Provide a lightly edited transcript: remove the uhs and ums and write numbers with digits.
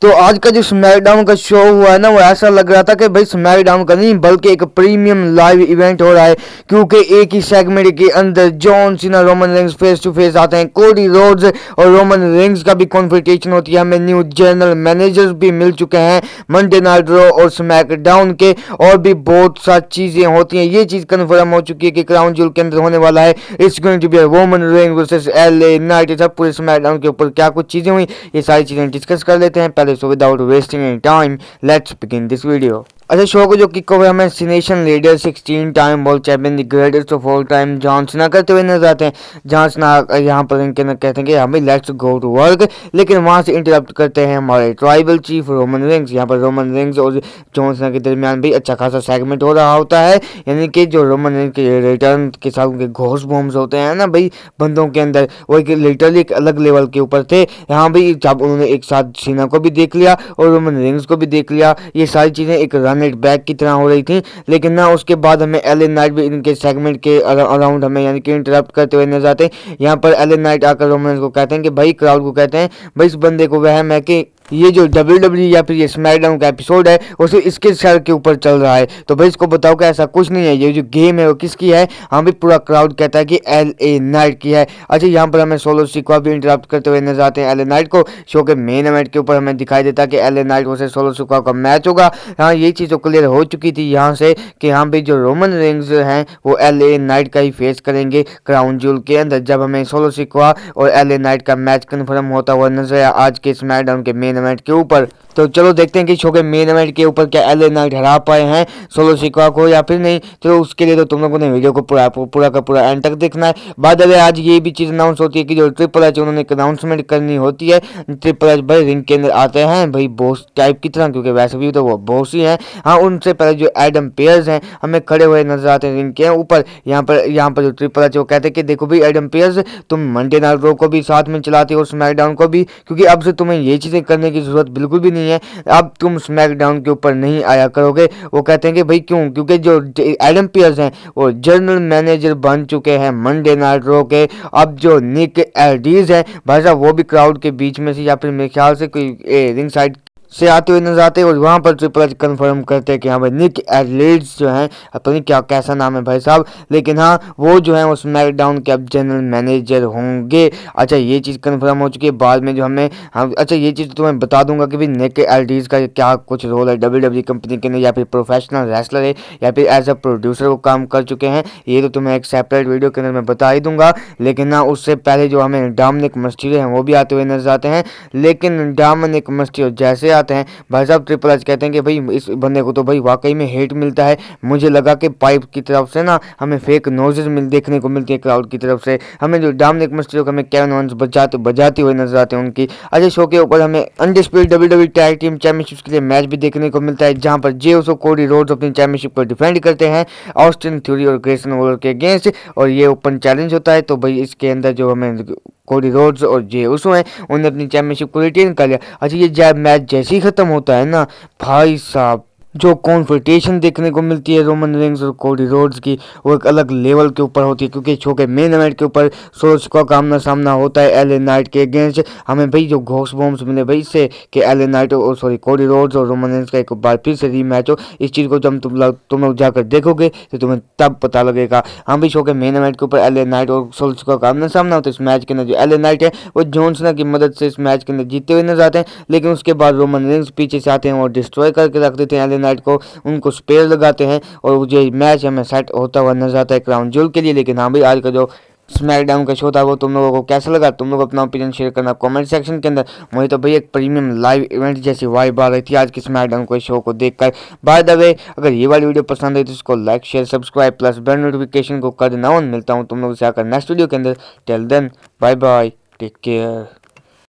तो आज का जो स्मैकडाउन का शो हुआ है ना, वो ऐसा लग रहा था कि भाई स्मैकडाउन का नहीं बल्कि एक प्रीमियम लाइव इवेंट हो रहा है, क्योंकि एक ही सेगमेंट के अंदर John Cena Roman Reigns face to face आते हैं। कोडी रोड्स और रोमन रेंस का भी कॉन्फ्रंटेशन होती है। हमें न्यू जनरल मैनेजर्स भी मिल चुके हैं मंडे नाइट रॉ और स्मैकडाउन के, और भी बहुत सारी चीजें होती हैं। ये चीज कन्फर्म हो चुकी है कि क्राउन ज्वेल के अंदर होने वाला है it's going to be Roman Reigns versus LA Knight. सब पूरे स्मैकडाउन के ऊपर क्या कुछ चीजें हुई, ये सारी चीजें डिस्कस कर लेते हैं। So without wasting any time, let's begin this video. अच्छा, शो को जो किक ओवर हमें Cenation leader 16 time world champion the greatest of all time John Cena करते हुए नजर आते हैं। जॉन सीना यहाँ पर इनके कहते हैं कि हमें लेट्स गो टू वर्क, लेकिन वहाँ से इंटरप्ट करते हैं हमारे ट्राइबल चीफ रोमन रेंस। यहाँ पर रोमन रेंस और जॉन सीना के दरमियान भी अच्छा खासा सेगमेंट हो रहा होता है, यानी कि जो रोमन रेंस के रिटर्न के साथ उनके घोस्ट बॉम्ब्स होते हैं ना भाई बंदों के अंदर, वो एक लिटरली एक अलग लेवल के ऊपर थे। यहाँ भी जब उन्होंने एक साथ सीना को भी देख लिया और रोमन रेंस को भी देख लिया, ये सारी चीज़ें एक रन इट बैक की तरह हो रही थी। लेकिन ना उसके बाद हमें एलए नाइट भी इनके सेगमेंट के अराउंड हमें यानी कि इंटरप्ट करते हुए नजर आते हैं। यहाँ पर एलए नाइट आकर रोमन को कहते हैं कि भाई क्राउड को कहते हैं भाई इस बंदे को वहम है कि ये जो WWE या फिर ये स्मैकडाउन का एपिसोड है वो सिर्फ इसके सर के ऊपर चल रहा है, तो भाई इसको बताओ कि ऐसा कुछ नहीं है, ये जो गेम है वो किसकी है। हाँ भी पूरा क्राउड कहता है कि एलए नाइट की है। अच्छा, यहाँ पर हमें सोलो सिक्वा भी इंटरप्ट करते हुए नजर आते हैं एलए नाइट को। शो के मेन इवेंट के ऊपर हमें दिखाई देता है कि एलए नाइट वर्सेस सोलो सिक्वा का मैच होगा। हाँ, ये चीज़ तो क्लियर हो चुकी थी यहाँ से कि हाँ भाई जो रोमन रेंस हैं वो एलए नाइट का ही फेस करेंगे क्राउन ज्वेल के अंदर। जब हमें सोलो सिक्वा और एलए नाइट का मैच कन्फर्म होता हुआ नजर आया आज के स्मैकडाउन के मेन इवेंट के ऊपर। तो चलो देखते हैं कि शो के मेन इवेंट के ऊपर क्या एलए नाइट हरा पाए हैं सोलो सिक्वा को या फिर नहीं। तो उसके लिए तो तुम लोगों ने वीडियो को पूरा का पूरा एंड तक देखना है। बाद में आज ये भी चीज़ अनाउंस होती है कि जो ट्रिपल एच उन्होंने एक अनाउंसमेंट करनी होती है। ट्रिपल एच भाई रिंग के अंदर आते हैं भाई बॉस टाइप की तरह, क्योंकि वैसे भी तो वो बॉस ही हैं। हाँ, उनसे पहले जो एडम पेयर्स हैं हमें खड़े हुए नजर आते हैं रिंग के ऊपर। यहाँ पर जो ट्रिपल एच वो कहते हैं कि देखो भाई एडम पेयर्स, तुम मंडे नाइट रॉ को भी साथ में चलाते हो स्मैकडाउन को भी, क्योंकि अब से तुम्हें ये चीज़ें करने की जरूरत बिल्कुल भी नहीं है। अब तुम स्मैकडाउन के ऊपर नहीं आया करोगे। वो कहते हैं कि भाई क्यों, क्योंकि जो एडम पियर्स हैं वो जनरल मैनेजर बन चुके हैं मंडे नाइट रॉ के। अब जो निक एल्डीज हैं भाई साहब वो भी क्राउड के बीच में से या फिर मेरे ख्याल से कोई रिंग साइड से आते हुए नजर आते हैं, और वहाँ पर ट्रिपल एच कन्फर्म करते हैं कि हाँ भाई निक एल्डीज जो हैं, पता नहीं क्या कैसा नाम है भाई साहब, लेकिन हाँ वो जो है वो स्मैकडाउन के अब जनरल मैनेजर होंगे। अच्छा, ये चीज़ कन्फर्म हो चुकी है। बाद में जो हमें अच्छा ये चीज़ तो मैं बता दूंगा कि भाई निक एल्डीज का क्या कुछ रोल है WWE कंपनी के अंदर, या फिर प्रोफेशनल रेसलर है या फिर एज अ प्रोड्यूसर वो काम कर चुके हैं। ये तो तुम्हें एक सेपरेट वीडियो के अंदर मैं बता ही दूंगा। लेकिन ना उससे पहले जो हमें डोमिनिक मिस्टीरियो हैं वो भी आते हुए नजर आते हैं। लेकिन डोमिनिक मिस्टीरियो जैसे आते हैं भाई साहब ट्रिपल एच कहते हैं कि भाई इस बंदे को तो भाई वाकई में हेट मिलता है। मुझे लगा कि पाइप की तरफ से ना हमें फेक नोजेस देखने को मिलती है क्राउड की तरफ से। हमें जो डोमिनिक मिस्टीरियो को हमें केविन ओवेंस बजाते हुए नजर आते हैं उनकी। अच्छा, शो के ऊपर हमें undisputed WWE tag team championship के लिए मैच भी देखने को मिलता है, जहां पर जे उसो कोडी रोड्स अपनी चैंपियनशिप को डिफेंड करते हैं ऑस्टिन थ्योरी और ग्रेसन वॉलर के अगेंस्ट, और ये ओपन चैलेंज होता है। तो भाई इसके अंदर जो हमें कोडी रोड्स और जे उसो हैं उन्होंने अपनी चैंपियनशिप को रिटेन कर लिया। अच्छा, ये जब मैच जैसे ही खत्म होता है ना भाई साहब जो कॉन्फ्रंटेशन देखने को मिलती है रोमन रेंस और कोडी रोड्स की, वो एक अलग लेवल के ऊपर होती है, क्योंकि शो के मेन इवेंट के ऊपर सोलो सिक्वा का आमना सामना होता है एलए नाइट के अगेंस्ट। हमें भाई जो घोस्ट बॉम्ब्स मिले भाई इससे कि एलए नाइट और कोडी रोड्स और रोमन रेंस का एक बार फिर से रीमैच हो। इस चीज़ को जब तुम लोग जाकर देखोगे तो तुम्हें तब पता लगेगा। हाँ भाई, शो के मेन इवेंट के ऊपर एलए नाइट और सोलो सिक्वा का आमना सामना होता है। इस मैच के अंदर जो एलए नाइट है वो जॉन सीना की मदद से इस मैच के अंदर जीतते हुए नजर आते हैं, लेकिन उसके बाद रोमन रेंस पीछे से आते हैं और डिस्ट्रॉय करके रख देते हैं एलए नाइट को, उनको स्पेयर लगाते हैं और ये मैच हमें सेट होता हुआ नजर आता है क्राउन ज्वेल के लिए। लेकिन हाँ भाई, आज का जो स्मैकडाउन का शो था वो तुम लोगों को कैसा लगा, तुम लोग अपना ओपिनियन शेयर करना कमेंट सेक्शन के अंदर। मुझे तो भाई एक प्रीमियम लाइव इवेंट जैसी वाइब आ रही थी आज की स्मैकडाउन को शो को देखकर। बाय द वे, अगर ये वाली वीडियो पसंद आई तो इसको like share subscribe plus bell notification को कर देना। मिलता हूँ तुम लोगों से आकर नेक्स्ट वीडियो के अंदर। Till then bye bye, take care.